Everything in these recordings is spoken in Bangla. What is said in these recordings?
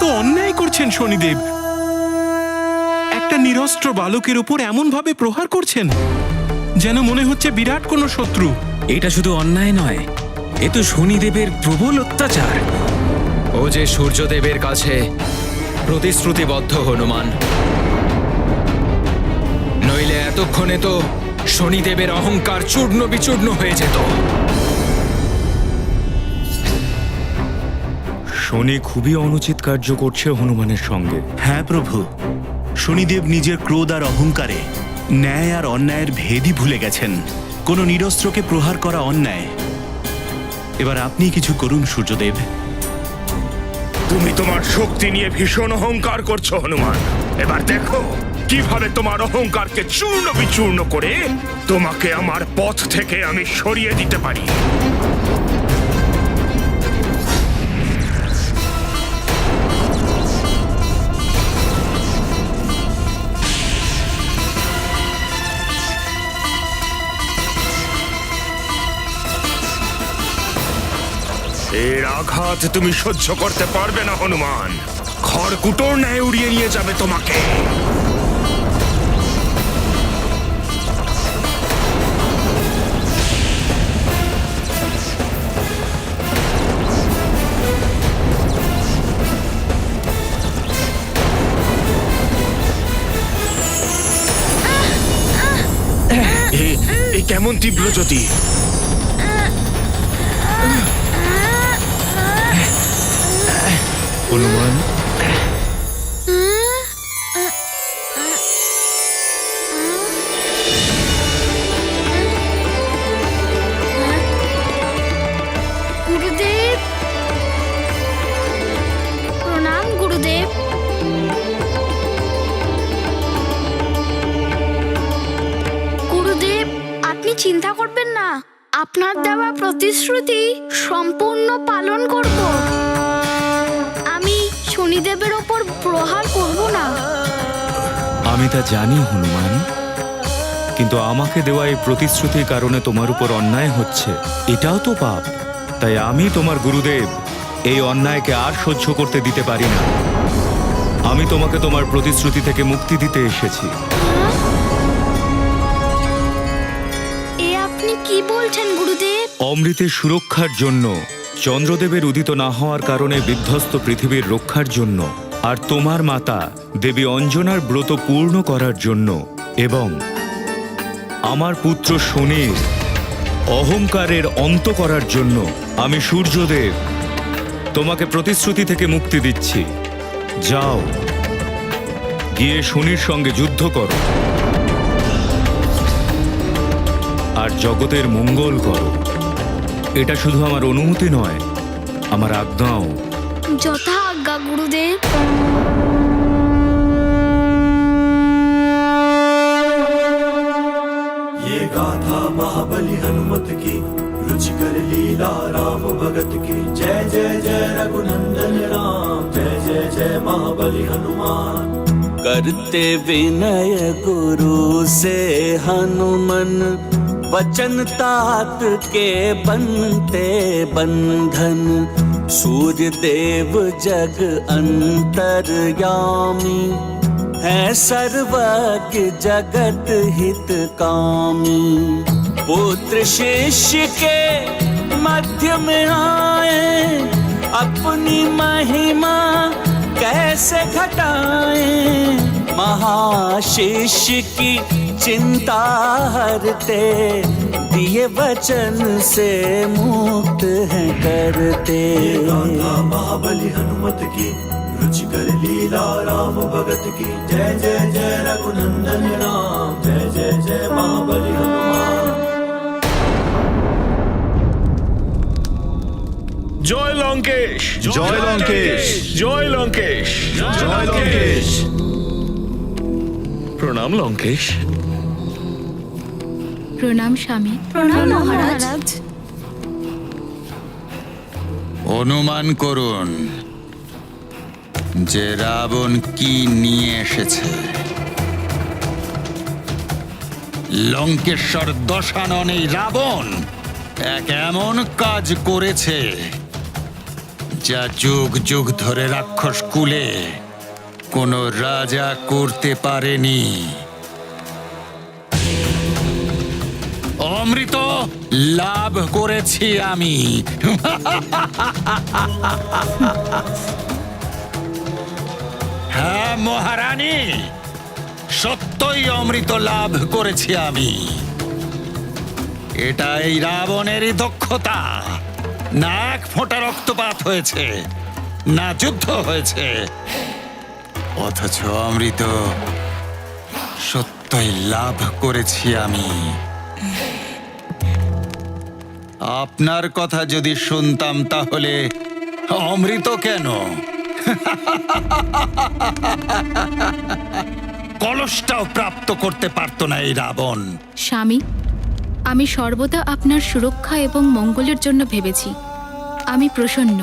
তো অন্যায় করছেন শনিদেব। একটা নিরস্ত্র বালকের উপর এমন ভাবে প্রহার করছেন যেন মনে হচ্ছে বিরাট কোনো শত্রু। এটা শুধু অন্যায় নয়, এ তো শনিদেবের প্রবল অত্যাচার। ও যে সূর্যদেবের কাছে প্রতিশ্রুতিবদ্ধ হনুমান, নইলে এতক্ষণে তো শনিদেবের অহংকার চূর্ণ বিচূর্ণ হয়ে যেত। শনি খুবই অনুচিত কার্য করছে হনুমানের সঙ্গে। হ্যাঁ প্রভু, শনিদেব নিজের ক্রোধ আর অহংকারে ন্যায় আর অন্যায়ের ভেদই ভুলে গেছেন। কোনো নিরস্ত্রকে প্রহার করা অন্যায়। এবার আপনি কিছু করুন সূর্যদেব। তুমি তোমার শক্তি নিয়ে ভীষণ অহংকার করছো হনুমান। এবার দেখো কিভাবে তোমার অহংকারকে চূর্ণ বিচূর্ণ করে তোমাকে আমার পথ থেকে আমি সরিয়ে দিতে পারি। এর আঘাত তুমি সহ্য করতে পারবে না হনুমান। খড়কুটোর ন্যায় উড়িয়ে নিয়ে যাবে তোমাকে। এ কেমন তীব্র জ্যোতি! হনুমান, গুরুদেব, প্রণাম গুরুদেব। গুরুদেব, আপনি চিন্তা করবেন না, আপনার দেওয়া প্রতিশ্রুতি সম্পূর্ণ পালন করব। আমি শনিদেবের ওপর প্রহার করব না। আমি তা জানি হনুমান, কিন্তু আমাকে দেওয়া এই প্রতিশ্রুতির কারণে তোমার উপর অন্যায় হচ্ছে, এটাও তো পাপ। তাই আমি তোমার গুরুদেব এই অন্যায়কে আর সহ্য করতে দিতে পারি না। আমি তোমাকে তোমার প্রতিশ্রুতি থেকে মুক্তি দিতে এসেছি। এ আপনি কি বলছেন গুরুদেব? অমৃতের সুরক্ষার জন্য, চন্দ্রদেবের উদিত না হওয়ার কারণে বিধ্বস্ত পৃথিবীর রক্ষার জন্য, আর তোমার মাতা দেবী অঞ্জনার ব্রত পূর্ণ করার জন্য, এবং আমার পুত্র শনির অহংকারের অন্ত করার জন্য আমি সূর্যদেব তোমাকে প্রতিশ্রুতি থেকে মুক্তি দিচ্ছি। যাও, গিয়ে শনির সঙ্গে যুদ্ধ করো আর জগতের মঙ্গল করো। এটা শুধু আমার অনুমতি নয়, আমার আজ্ঞাও। যথা আজ্ঞা গুরুদেব। ये गाथा महाबली हनुमत की, रुचिकर लीला राम भगत की। जय जय जय रघुनंदन राम, जय जय जय महाबली हनुमान। करते विनय गुरु से हनुमन, वचन तात के बनते बंधन। सूर्य देव जग अंतर्यामी, है सर्वज्ञ जगत हितकामी। पुत्र शिष्य के मध्य में आए, अपनी महिमा कैसे घटाएं। महाशिष्य की चिंता हरते, दिए वचन से मुक्त हैं करते। गाथा महाबली हनुमत की, रुचिकर लीला राम भगत की। जय जय जय रघुनंदन राम, जय जय जय महाबली हनुमान। জয় লঙ্কেশ, জয় লঙ্কেশ, জয় লঙ্কেশ, জয় লঙ্কেশ। প্রণাম লঙ্কেশ। প্রণাম স্বামী। প্রণাম মহারাজ। অনুমান করুন যে রাবণ কি নিয়ে এসেছে। লঙ্কেশ্বর দশানন এই রাবণ এক এমন কাজ করেছে যা যুগ যুগ ধরে রাক্ষস কুলে কোনো রাজা করতে পারেনি। অমৃত লাভ করেছি আমি। হ্যাঁ মহারানী, সত্যই অমৃত লাভ করেছি আমি। এটা এই রাবণেরই দক্ষতা। না এক ফোঁটা রক্তপাত হয়েছে, না যুদ্ধ হয়েছে, অথচ অমৃত সত্যই লাভ করেছি আমি। আপনার কথা যদি শুনতাম তাহলে অমৃত কেন, কলসটাও প্রাপ্ত করতে পারত না এই রাবণ। স্বামী, আমি সর্বদা আপনার সুরক্ষা এবং মঙ্গলের জন্য ভেবেছি। আমি প্রসন্ন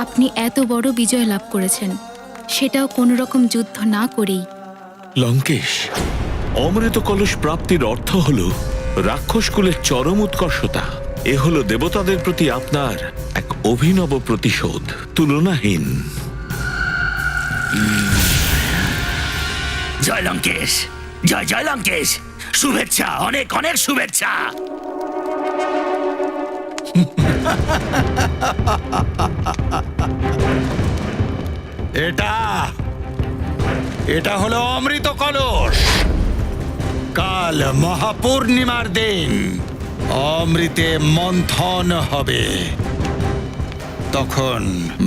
আপনি এত বড় বিজয় লাভ করেছেন, সেটাও কোনো রকম যুদ্ধ না করেই। লঙ্কেশ, অমৃত কলস প্রাপ্তির অর্থ হল রাক্ষসকুলের চরম উৎকর্ষতা। এ হলো দেবতাদের প্রতি আপনার এক অভিনব প্রতিশোধ, তুলনাহীন। জয় লঙ্কেশ, জয় জয় লঙ্কেশ, শুভেচ্ছা, অনেক অনেক শুভেচ্ছা। এটা হলো অমৃত কলস। কাল মহাপূর্ণিমার দিন অমৃতে মন্থন হবে। তখন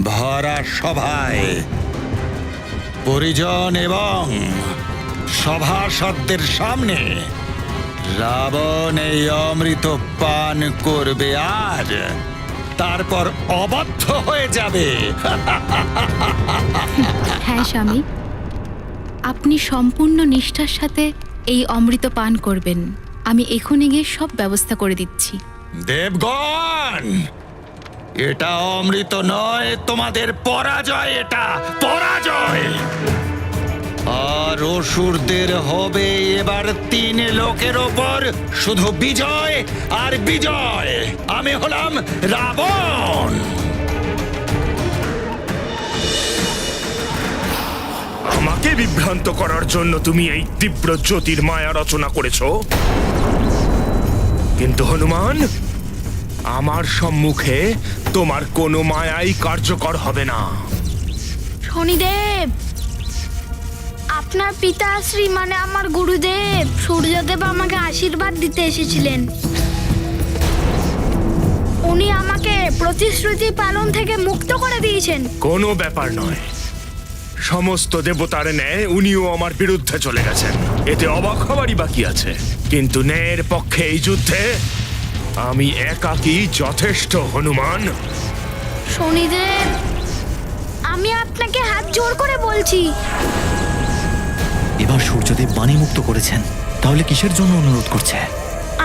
ভরা সভায় পরিজন এবং সভাসদদের সামনে রাবণ এই অমৃত পান করবে আর তারপর অবাধ্য হয়ে যাবে। হ্যাঁ স্বামী, আপনি সম্পূর্ণ নিষ্ঠার সাথে এই অমৃত পান করবেন। আমি এখনই গিয়ে সব ব্যবস্থা করে দিচ্ছি। দেবগণ, এটা অমৃত নয়, তোমাদের পরাজয়, এটা পরাজয়। আর অসুরদের হবে এবার 3 লোকের ওপর শুধু বিজয় আর বিজয়। আমি হলাম রাবণ। আমাকে বিভ্রান্ত করার জন্য তুমি এই তীব্র জ্যোতির মায়া রচনা করেছো, কিন্তু হনুমান, আমার সম্মুখে তোমার কোনো মায়াই কার্যকর হবে না। শনিদেব, আপনার পিতাশ্রী মানে আমার গুরুদেব সূর্যদেব আমাকে আশীর্বাদ দিতে এসেছিলেন। উনি আমাকে প্রতিশ্রুতি পালন থেকে মুক্ত করে দিয়েছেন। কোনো ব্যাপার নয়, সমস্ত দেবতার ন্যায় উনিও আমার বিরুদ্ধে চলে গেছেন, এতে অবাক হওয়ারই বাকি আছে। কিন্তু ন্যায়ের পক্ষে এই যুদ্ধে আমি একাকী যথেষ্ট হনুমান। শনিদেব, আমি আপনাকে হাত জোড় করে বলছি, এবার সূর্যদেব বাণী মুক্ত করেছেন, তাহলে কিসের জন্য অনুরোধ করছে?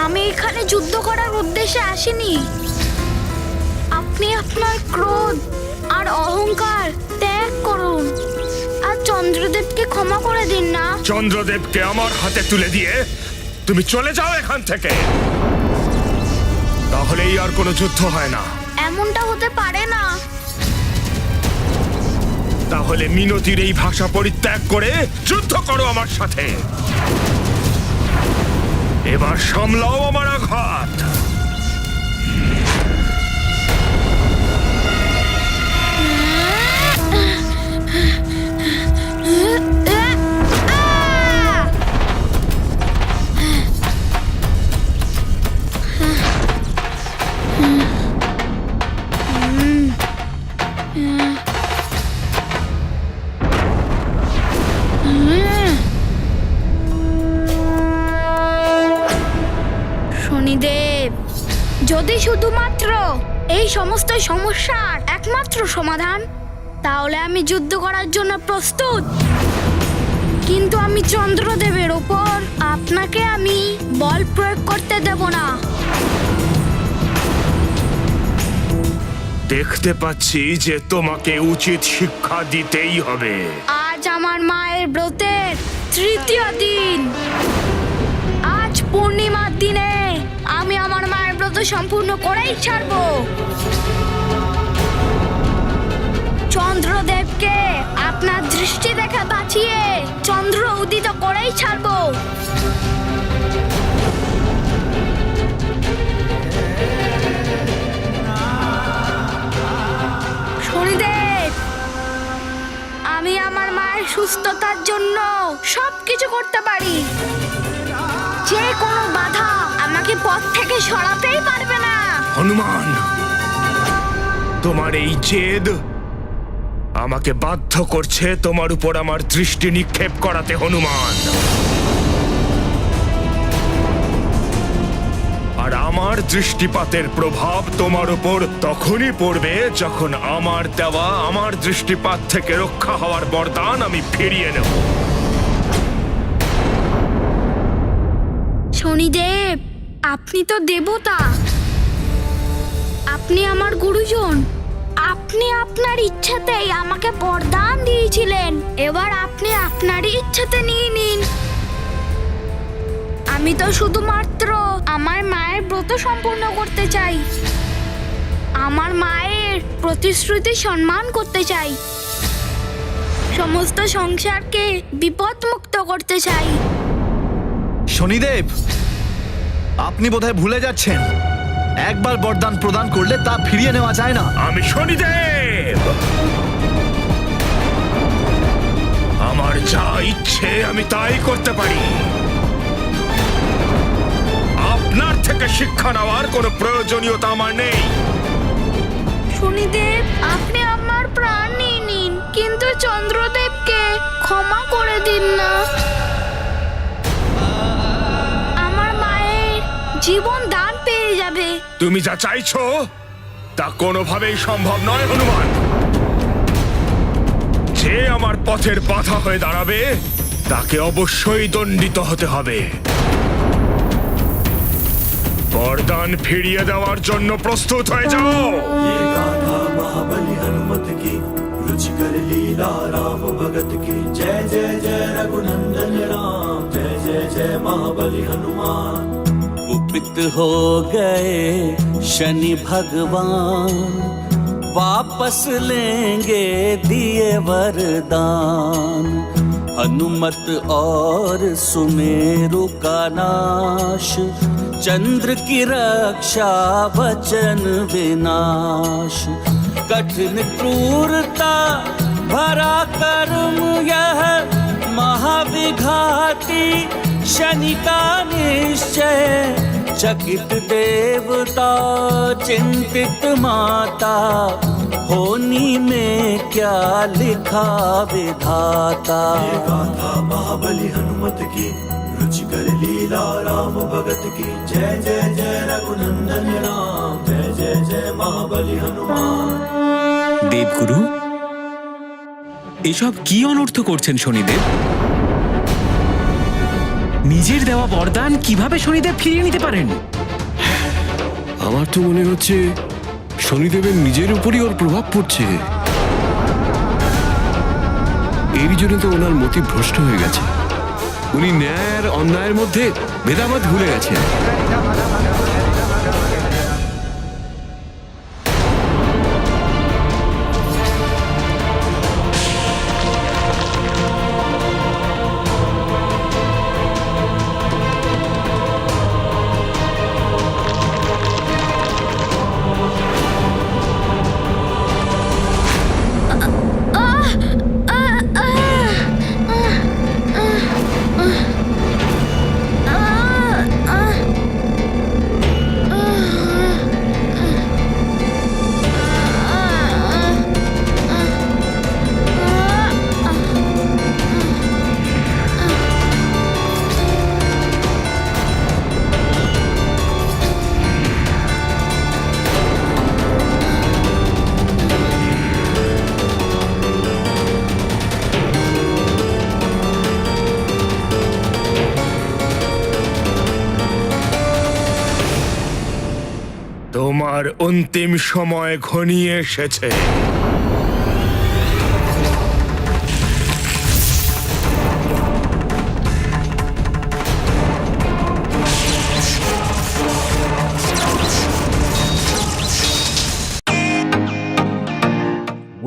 আমি এখানে যুদ্ধ করার উদ্দেশ্যে আসিনি। আপনি আপনার ক্রোধ আর অহংকার ত্যাগ করুন আর চন্দ্রদেবকে ক্ষমা করে দিন না। চন্দ্রদেবকে আমার হাতে তুলে দিয়ে তুমি চলে যাও এখান থেকে, তাহলেই আর কোনো যুদ্ধ হয় না। এমনটা হতে পারে না। তাহলে মিনতির এই ভাষা পরিত্যাগ করে যুদ্ধ করো আমার সাথে। এবার সামলাও আমার আঘাত। শনিদেব, যদি শুধুমাত্র এই সমস্ত সমস্যার একমাত্র সমাধান, তাহলে আমি যুদ্ধ করার জন্য প্রস্তুত। কিন্তু আমি চন্দ্রদেবের ওপর আপনাকে আমি বল প্রয়োগ করতে দেব না। দেখতে পাচ্ছি যে তোমাকে উচিত শিক্ষা দিতেই হবে। আজ আমার মায়ের ব্রতের 3য় দিন। আজ পূর্ণিমার দিনে আমি আমার মায়ের ব্রত সম্পূর্ণ করেই ছাড়বো। বাঁচিয়ে চন্দ্র উদিত করেই ছাড়বো। শনিদেব, আমি আমার মায়ের সুস্থতার জন্য সবকিছু করতে পারি। যে কোনো বাধা আমাকে পথ থেকে সরাতেই পারবে না। হনুমান, তোমার এই জেদ আমাকে বাধ্য করছে তোমার উপর আমার দৃষ্টি নিক্ষেপ করাতে। হনুমান, আর আমার দৃষ্টিপাতের প্রভাব তোমার উপর তখনই পড়বে যখন আমার দেওয়া আমার দৃষ্টিপাত থেকে রক্ষা হওয়ার বরদান আমি ফিরিয়ে নেব। শনিদেব, আপনি তো দেবতা, আপনি আমার গুরুজন। আপনি আপনার ইচ্ছাতেই আমাকে বরদান দিয়েছিলেন, এবার আপনি আপনারই ইচ্ছাতে নিয়ে নিন। আমি তো শুধুমাত্র আমার মায়ের ব্রত সম্পূর্ণ করতে চাই, আমার মায়ের প্রতিশ্রুতি সম্মান করতে চাই, সমস্ত সংসারকে বিপদমুক্ত করতে চাই। শনিদেব, আপনি বোধহয় ভুলে যাচ্ছেন, একবার বরদান প্রদান করলে তা ফিরিয়ে নেওয়া যায় না। আমি শনিদেব, আমার যা ইচ্ছে আমি তাই করতে পারি। আপনার থেকে শিক্ষা নেওয়ার কোনো প্রয়োজনীয়তা আমার নেই। শনিদেব, আপনি আমার প্রাণ নিয়ে নিন, কিন্তু চন্দ্রদেবকে ক্ষমা করে দিন না। আমার মায়ের জীবন দান পেয়ে যাবে। তুমি যা চাইছো তা কোনোভাবেই সম্ভব নয় হনুমান। যে আমার পথের বাধা হয়ে দাঁড়াবে তাকে অবশ্যই দণ্ডিত হতে হবে। বরদান ফিরিয়ে দেওয়ার জন্য প্রস্তুত হয়ে যাও। ये गाथा महाबली हनुमत की रुचिकर लीला राम भगत की जय जय जय रघुनंदन राम जय जय जय महाबली हनुमान। कुपित हो गए शनि भगवान, वापस लेंगे दिए वरदान। हनुमत और सुमेरु का नाश, चंद्र की रक्षा वचन विनाश। कठिन क्रूरता भरा कर्म यह महाविघाती, शनि का निश्चय। चकित देवता चिंतित माता, होनी में क्या लिखा विधाता। ये गाथा महाबली हनुमत की रुचिकर लीला राम भगत की जय जय जय रघुनंदन राम जय जय जय महाबली हनुमान। দেবগুরু, এসব কি অনর্থ করছেন শনিদেব? নিজের দেওয়া বরদান কিভাবে শনিদেব ফিরিয়ে নিতে পারেন? আমার তো মনে হচ্ছে শনিদেবের নিজের উপরই ওর প্রভাব পড়ছে। এরই জন্য তো ওনার মতি ভ্রষ্ট হয়ে গেছে। উনি ন্যায় আর অন্যায়ের মধ্যে ভেদাভেদ ভুলে গেছেন। তোমার অন্তিম সময় ঘনিয়ে এসেছে।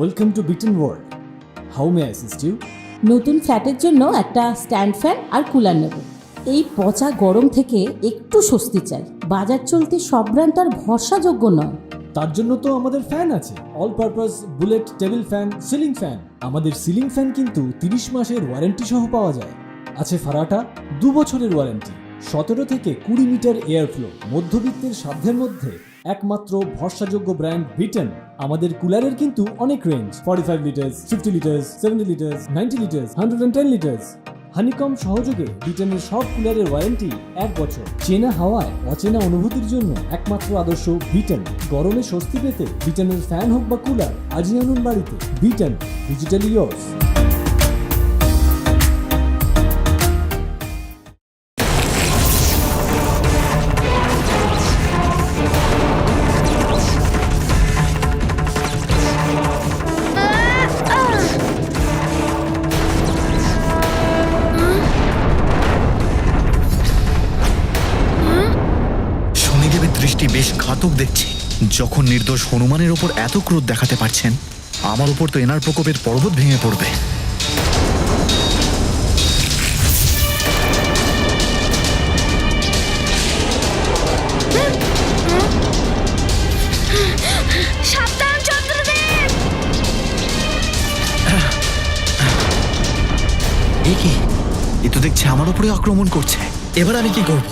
Welcome to Beaten World. How may I assist you? নতুন ফ্ল্যাটের জন্য একটা স্ট্যান্ড ফ্যান আর কুলার নেব। এই পচা গরম থেকে একটু স্বস্তি চাই। বাজার চলতে সব ব্র্যান্ড আর ভরসাযোগ্য নয়। তার জন্য তো আমাদের ফ্যান আছে, all purpose bullet table fan, ceiling fan. আমাদের সিলিং ফ্যান কিন্তু 30 মাসের ওয়ারেন্টি সহ পাওয়া যায়। আছে ফারাটা 2 বছরের ওয়ারেন্টি, 17 থেকে 20 মিটার এয়ার ফ্লো, মধ্যবিত্তের সাধ্যের মধ্যে একমাত্র ভরসাযোগ্য ব্র্যান্ড বিটেন। আমাদের কুলারের কিন্তু অনেক range, 45 litres, 50 litres, 70 litres, 90 litres, 110 litres. Honeycomb সহযোগে বিটেনের সব কুলারের ওয়ারেন্টি 1 বছর। চেনা হাওয়ায় অচেনা অনুভূতির জন্য একমাত্র আদর্শ বিটেন। গরমে স্বস্তি পেতে বিটেনের ফ্যান হোক বা কুলার, আজই আনুন বাড়িতে। Beaten, digitally years. শনিদেবের দৃষ্টি বেশ ঘাতক দেখছি। যখন নির্দোষ হনুমানের ওপর এত ক্রোধ দেখাতে পারছেন, আমার উপর তো এনার প্রকোপের পর্বত ভেঙে পড়বে। সাবধান চন্দ্রদেব! এ কি? এ তো দেখছি আমার উপরে আক্রমণ করছে। এবার আমি কি করব?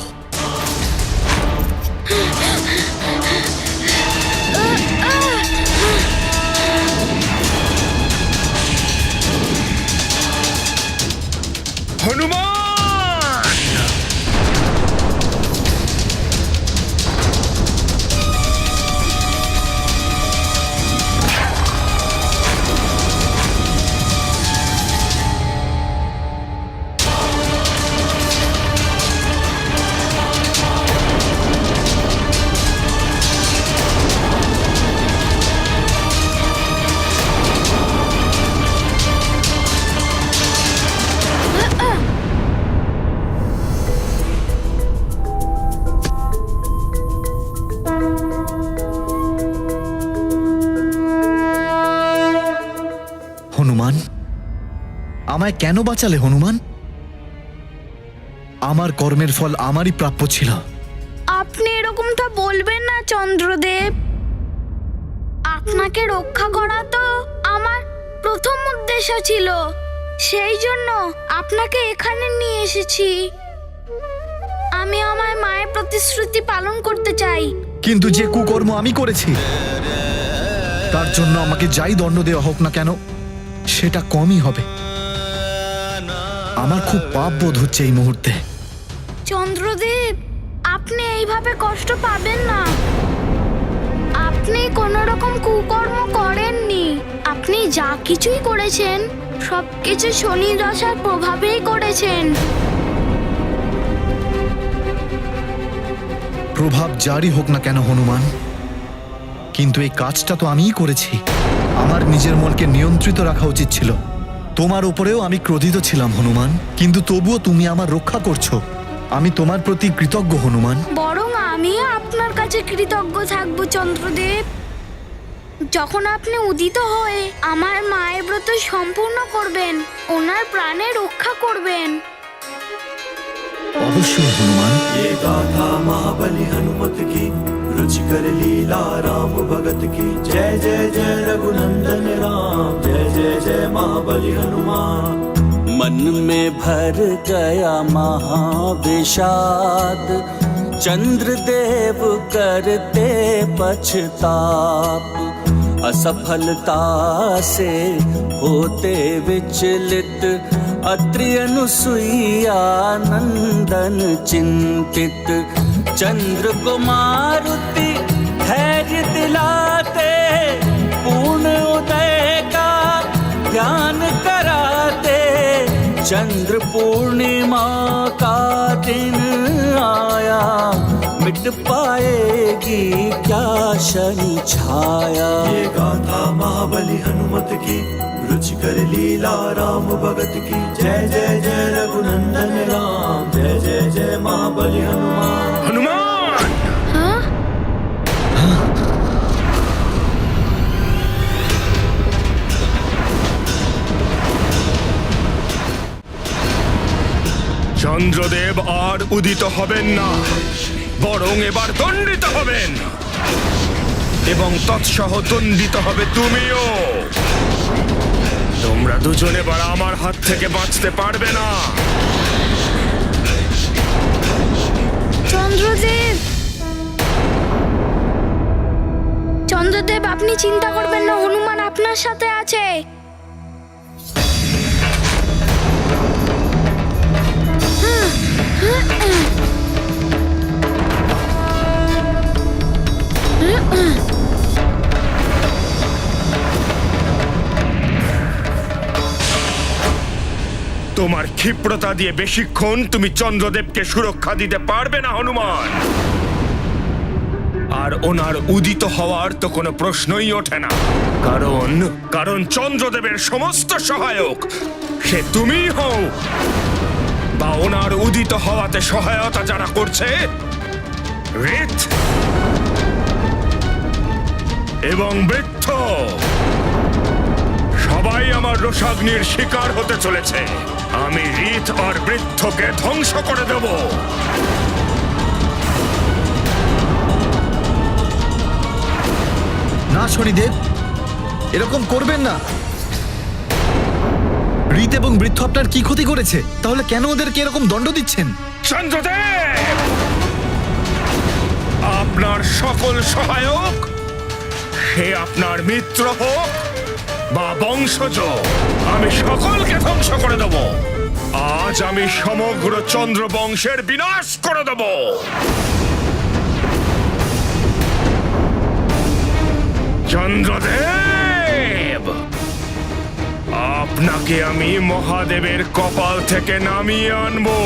হনুমান! হনুমান, আমায় কেন বাঁচালে হনুমান? আমার কর্মের ফল আমারই প্রাপ্য ছিল। আপনি এরকমটা বলবেন না চন্দ্রদেব। আপনাকে রক্ষা করা তো আমার প্রথম উদ্দেশ্য ছিল, সেই জন্য আপনাকে এখানে নিয়ে এসেছি। আমি আমার মায়ের প্রতিশ্রুতি পালন করতে চাই। কিন্তু যে কুকর্ম আমি করেছি, তার জন্য আমাকে যাই দণ্ড দেওয়া হোক না কেন, সেটা কমই হবে। আমার খুব পাপ বোধ হচ্ছে এই মুহূর্তে। চন্দ্রদেব, আপনি এইভাবে কষ্ট পাবেন না। আপনি কোনো রকম কুকর্ম করেননি। আপনি যা কিছুই করেছেন সবকিছু শনি দশার প্রভাবেই করেছেন। প্রভাব জারি হোক না কেন হনুমান, কিন্তু এই কাজটা তো আমিই করেছি। আমার নিজের মনকে নিয়ন্ত্রিত রাখা উচিত ছিল। তোমার উপরেও আমি ক্রোধিত ছিলাম হনুমান, কিন্তু তবুও তুমি আমার রক্ষা করছো। আমি তোমার প্রতি কৃতজ্ঞ হনুমান। বরং আমিও আপনার কাছে কৃতজ্ঞ থাকবো চন্দ্রদেব। যখন আপনি উদিত হয়ে আমার মায়ের ব্রত সম্পূর্ণ করবেন, ওনার প্রাণে রক্ষা করবেন। অবশ্যই হনুমান। ये गाथा महाबली हनुमत की, रुचिकर लीला राम भगत की। जय जय जय रघुनंदन राम, जय जय जय महाबली हनुमान। मन में भर गया महाविषाद, चंद्रदेव करते पछताप। असफलता से होते विचलित, अत्रि अनुसुईया नंदन चिंतित। चंद्र को मारुति धैर्य दिलाते, पूर्ण उदय का ध्यान कराते। चंद्र पूर्णिमा का दिन आया, मिट पाएगी क्या शनि छाया। ये गाथा महाबली हनुमत की, रुचिकर लीला राम भगत की। जय जय जय रघुनंदन राम, जय जय जय महाबली हनुमान। হনুমান! চন্দ্রদেব আর উদিত হবেন না, বরং এবার দণ্ডিত হবেন, এবং তৎসহ দণ্ডিত হবে তুমিও। তোমরা দুজন এবার আমার হাত থেকে বাঁচতে পারবে না। চন্দ্রদেব, চন্দ্রদেব, আপনি চিন্তা করবেন না, হনুমান আপনার সাথে আছে। তোমার ক্ষিপ্রতা দিয়ে বেশিক্ষণ তুমি চন্দ্রদেবকে সুরক্ষা দিতে পারবে না হনুমান। আর ওনার উদিত হওয়ার তো কোনো প্রশ্নই ওঠে না, কারণ চন্দ্রদেবের সমস্ত সহায়ক সে তুমিই হও, বা ওনার উদিত হওয়াতে সহায়তা যারা করছে ঋত এবং বৃত্ত, সবাই আমার রোষাগ্নির শিকার হতে চলেছে। আমি ঋত আর বৃত্তকে ধ্বংস করে দেব। না শনিদেব, এরকম করবেন না। ঋত এবং বৃত্ত আপনার কি ক্ষতি করেছে? তাহলে কেন ওদেরকে এরকম দণ্ড দিচ্ছেন? চন্দ্রদেব, আপনার সকল সহায়ক, সে আপনার মিত্র হোক বা বংশজ, আমি সকলকে ধ্বংস করে দেব। আজ আমি সমগ্র চন্দ্র বংশের বিনাশ করে দেব। চন্দ্রদেব, আপনাকে আমি মহাদেবের কপাল থেকে নামিয়ে আনবো।